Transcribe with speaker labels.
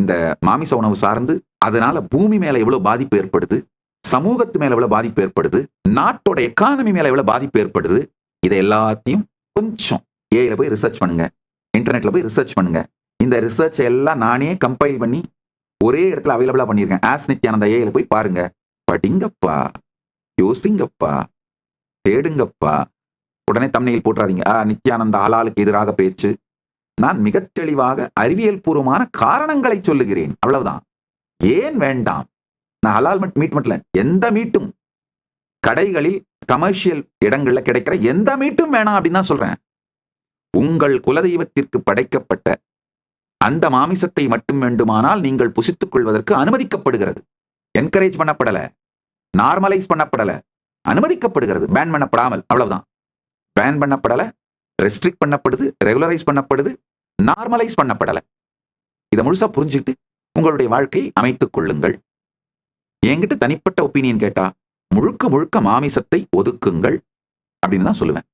Speaker 1: இந்த மாமிச உணவு சார்ந்து அதனால பூமி மேல எவ்வளவு பாதிப்பு ஏற்படுது, சமூகத்து மேல எவ்வளவு பாதிப்பு ஏற்படுது, நாட்டோட எக்கானமி மேல எவ்வளவு பாதிப்பு ஏற்படுது, இதை எல்லாத்தையும் கொஞ்சம் ஏஐல போய் ரிசர்ச் பண்ணுங்க, இன்டர்நெட்ல போய் ரிசர்ச் பண்ணுங்க. இந்த ரிசர்ச் எல்லாம் நானே கம்பைல் பண்ணி ஒரே இடத்துல அவைலபிளா பண்ணியிருக்கேன். ஆஸ் நித்யானந்தா ஏஐல போய் பாருங்க, படிங்கப்பா, யோசிங்கப்பா, தேடுங்கப்பா. உடனே தம்ப்நெயில் போட்டுறாதீங்க, நித்யானந்தா ஹலாலுக்கு எதிராக பேச்சு. நான் மிக தெளிவாக அறிவியல் பூர்வமான காரணங்களை சொல்லுகிறேன், அவ்வளவுதான். ஏன் வேண்டாம்? நான் ஹலால் மீட் மட்டும் இல்ல, எந்த மீட்டும் கடைகளில் கமர்ஷியல் இடங்கள்ல கிடைக்கிற எந்த மீட்டும் வேணாம் அப்படின்னு தான் சொல்றேன். உங்கள் குலதெய்வத்திற்கு படைக்கப்பட்ட அந்த மாமிசத்தை மட்டும் வேண்டுமானால் நீங்கள் புசித்துக் கொள்வதற்கு அனுமதிக்கப்படுகிறது. என்கரேஜ் பண்ணப்படல, நார்மலைஸ் பண்ணப்படல, அனுமதிக்கப்படுகிறது, பேன் பண்ணப்படாமல், அவ்வளவுதான். பேன் பண்ணப்படல, ரெஸ்ட்ரிக்ட் பண்ணப்படுது, ரெகுலரைஸ் பண்ணப்படுது, நார்மலைஸ் பண்ணப்படல. இதை முழுசா புரிஞ்சுக்கிட்டு உங்களுடைய வாழ்க்கையை அமைத்துக் கொள்ளுங்கள். என்கிட்ட தனிப்பட்ட ஒப்பீனியன் கேட்டா முழுக்க முழுக்க மாமிசத்தை ஒதுக்குங்கள் அப்படின்னு தான் சொல்லுவேன்.